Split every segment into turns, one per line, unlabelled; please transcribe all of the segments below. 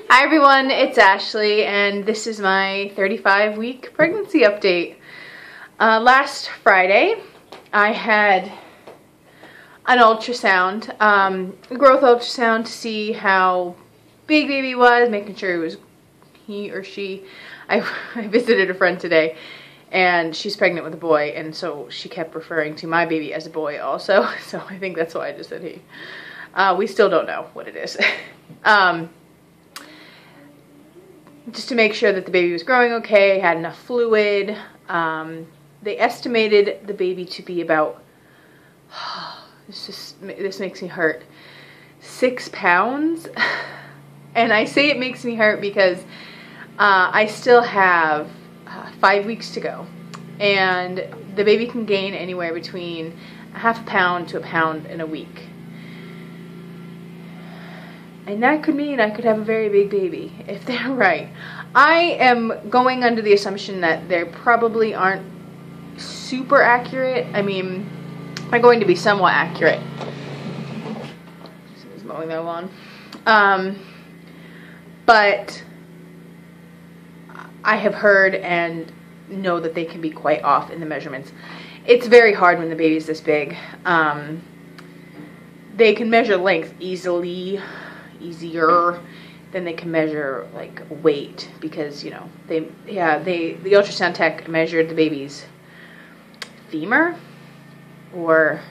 Hi everyone, it's Ashley and this is my 35-week pregnancy update. Last Friday I had an ultrasound, a growth ultrasound to see how big baby was, making sure it was he or she. I visited a friend today and she's pregnant with a boy, and so she kept referring to my baby as a boy also, so I think that's why I just said he. We still don't know what it is. Just to make sure that the baby was growing okay, had enough fluid. They estimated the baby to be about, this makes me hurt, 6 pounds. And I say it makes me hurt because I still have 5 weeks to go. And the baby can gain anywhere between a ½ pound to a pound in a week. And that could mean I could have a very big baby, if they're right. I am going under the assumption that they probably aren't super accurate. I mean, they're going to be somewhat accurate. Someone's mowing their lawn. But I have heard and know that they can be quite off in the measurements. It's very hard when the baby's this big. They can measure length easier than they can measure like weight, because you know the ultrasound tech measured the baby's femur, or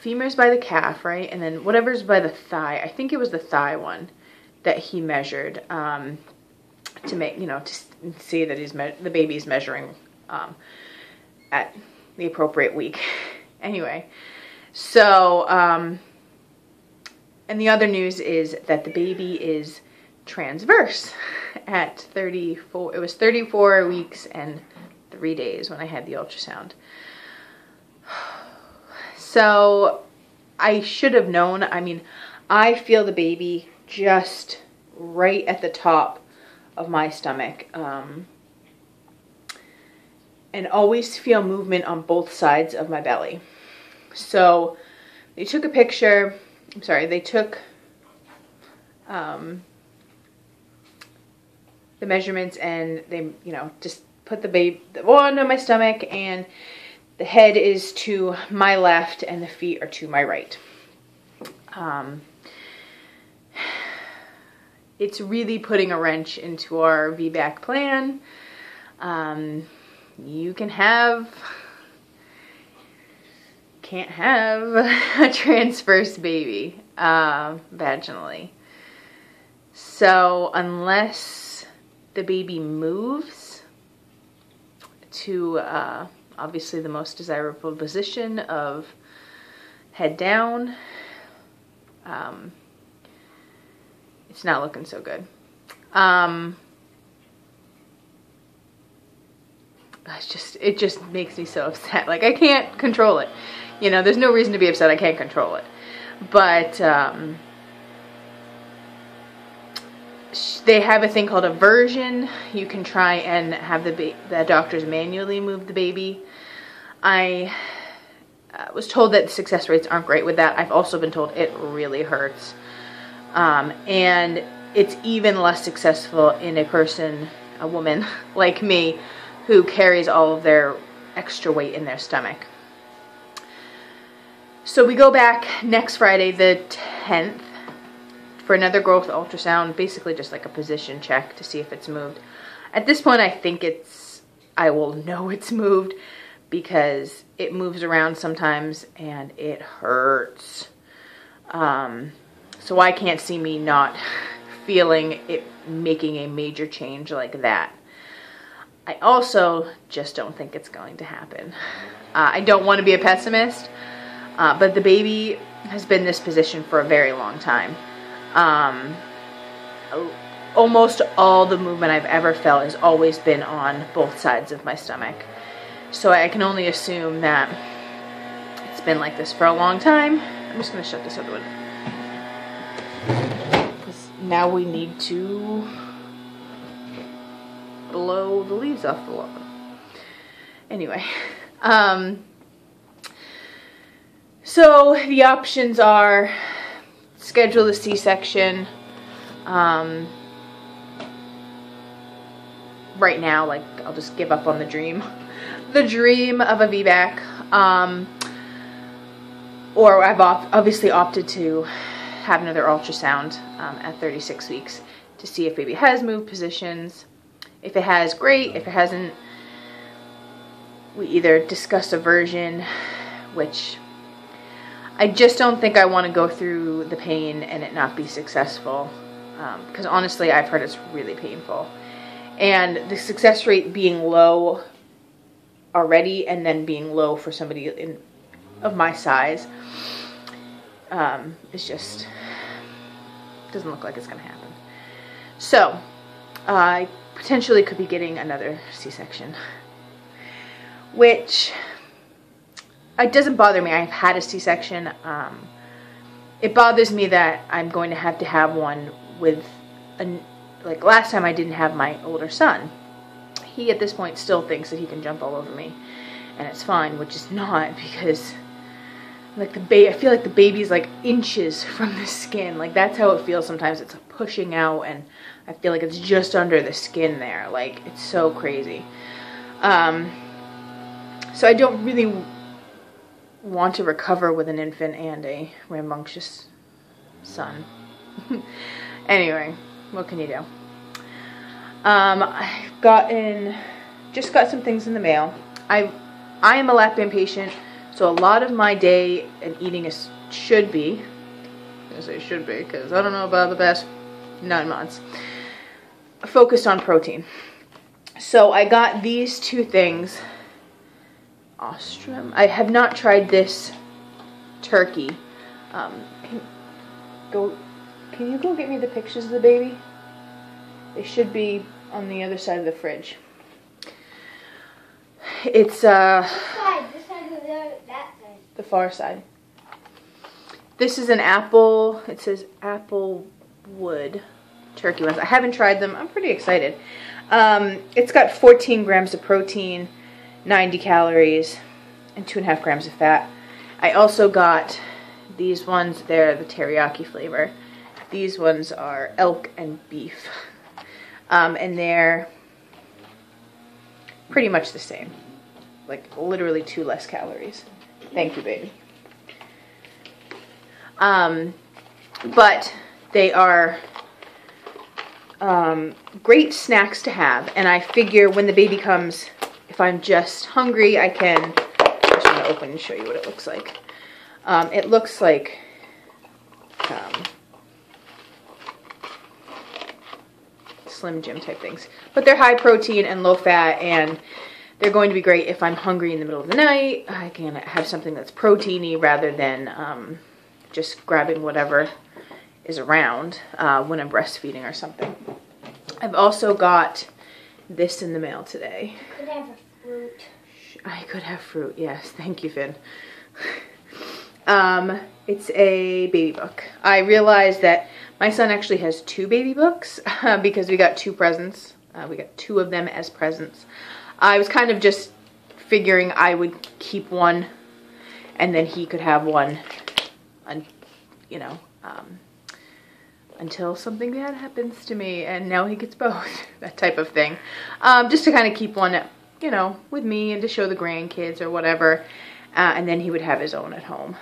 femur's by the calf, right, and then whatever's by the thigh. I think it was the thigh one that he measured to make, you know, to see that the baby's measuring at the appropriate week. Anyway, so and the other news is that the baby is transverse at 34. It was 34 weeks and 3 days when I had the ultrasound. So I should have known. I mean, I feel the baby just right at the top of my stomach, and always feel movement on both sides of my belly. So they took a picture. I'm sorry, they took the measurements, and they, you know, just put the baby on my stomach, and the head is to my left and the feet are to my right. It's really putting a wrench into our VBAC plan. You can't have a transverse baby vaginally. So unless the baby moves to obviously the most desirable position of head down, it's not looking so good. It just makes me so upset. Like, I can't control it. You know, there's no reason to be upset. I can't control it. But they have a thing called aversion. You can try and have the doctors manually move the baby. I was told that the success rates aren't great with that. I've also been told it really hurts. And it's even less successful in a woman like me, who carries all of their extra weight in their stomach. So we go back next Friday, the 10th, for another growth ultrasound, basically just like a position check to see if it's moved. At this point, I will know it's moved because it moves around sometimes and it hurts. So I can't see me not feeling it making a major change like that. I also just don't think it's going to happen. I don't want to be a pessimist, but the baby has been in this position for a very long time. Almost all the movement I've ever felt has always been on both sides of my stomach. So I can only assume that it's been like this for a long time. I'm just going to shut this other window. Because now we need to blow the leaves off the lawn. Anyway, so the options are schedule the C-section right now. Like, I'll just give up on the dream of a VBAC. Or I've obviously opted to have another ultrasound at 36 weeks to see if baby has moved positions. If it has, great. If it hasn't, we either discuss aversion, which I just don't think I want to go through the pain and it not be successful, because honestly I've heard it's really painful, and the success rate being low already and then being low for somebody of my size is just, doesn't look like it's gonna happen. So I potentially could be getting another C-section, which it doesn't bother me. I've had a C-section. It bothers me that I'm going to have one with like last time I didn't have my older son. He at this point still thinks that he can jump all over me and it's fine, which is not, because like I feel like the baby's like inches from the skin. Like that's how it feels sometimes. It's pushing out and I feel like it's just under the skin there. Like it's so crazy. So I don't really want to recover with an infant and a rambunctious son. Anyway, what can you do? I've just got some things in the mail. I am a lap band patient, so a lot of my day and eating should be, because I don't know about the past 9 months, focused on protein. So I got these two things. Ostrom. I have not tried this turkey. Can you go get me the pictures of the baby? They should be on the other side of the fridge. It's this side or that side? The far side. This is an apple. It says Applewood turkey ones. I haven't tried them. I'm pretty excited. It's got 14 grams of protein, 90 calories, and 2.5 grams of fat. I also got these ones. They're the teriyaki flavor. These ones are elk and beef. And they're pretty much the same. Like literally 2 less calories. Thank you, baby. But they are great snacks to have. And I figure when the baby comes, if I'm just hungry, I can, I'm just going to open and show you what it looks like. It looks like Slim Jim type things, but they're high protein and low fat, and they're going to be great if I'm hungry in the middle of the night. I can have something that's proteiny rather than just grabbing whatever is around when I'm breastfeeding or something. I've also got this in the mail today.
Could I have a fruit?
I could have fruit, yes. Thank you, Finn. It's a baby book. I realized that my son actually has 2 baby books because we got 2 presents. We got 2 of them as presents. I was kind of just figuring I would keep one and then he could have one, you know, until something bad happens to me and now he gets both, that type of thing. Just to kind of keep one, you know, with me and to show the grandkids or whatever. And then he would have his own at home.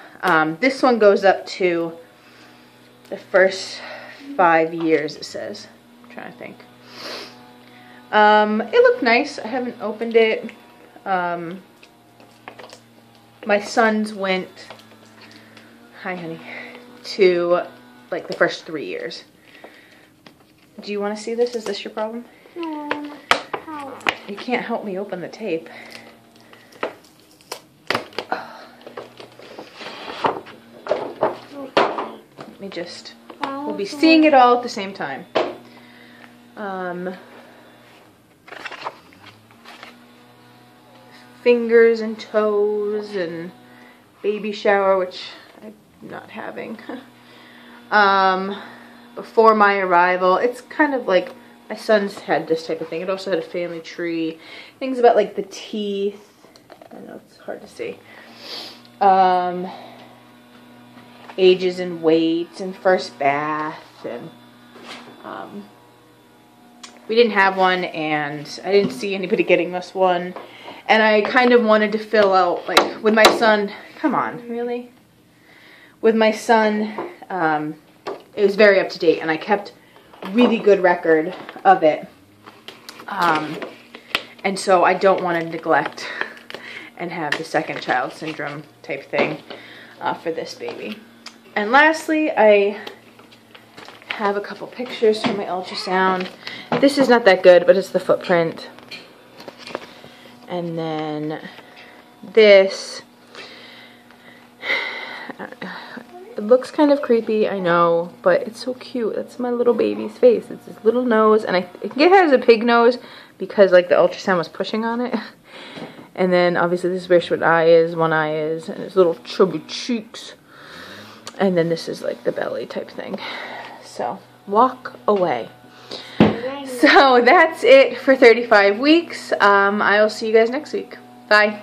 This one goes up to the first 5 years, it says. I'm trying to think. It looked nice. I haven't opened it. My sons went, hi honey, to like the first 3 years. Do you want to see this? Is this your problem?
No, how?
You can't help me open the tape. Let me just, we'll be seeing it all at the same time. Fingers and toes and baby shower, which I'm not having. Before my arrival, it's kind of like, my son's had this type of thing. It also had a family tree. Things about like the teeth. I know it's hard to see. ages and weights and first bath, and we didn't have one, and I didn't see anybody getting us one, and I kind of wanted to fill out, like, with my son. Come on, really? With my son, it was very up to date, and I kept really good record of it, and so I don't want to neglect and have the second child syndrome type thing for this baby. And lastly, I have a couple pictures from my ultrasound. This is not that good, but it's the footprint. And then this, it looks kind of creepy, I know, but it's so cute. That's my little baby's face. It's his little nose, and I think it has a pig nose because, like, the ultrasound was pushing on it. And then obviously this is where one eye is, and his little chubby cheeks. And then this is like the belly type thing. So walk away. So that's it for 35 weeks. I will see you guys next week. Bye.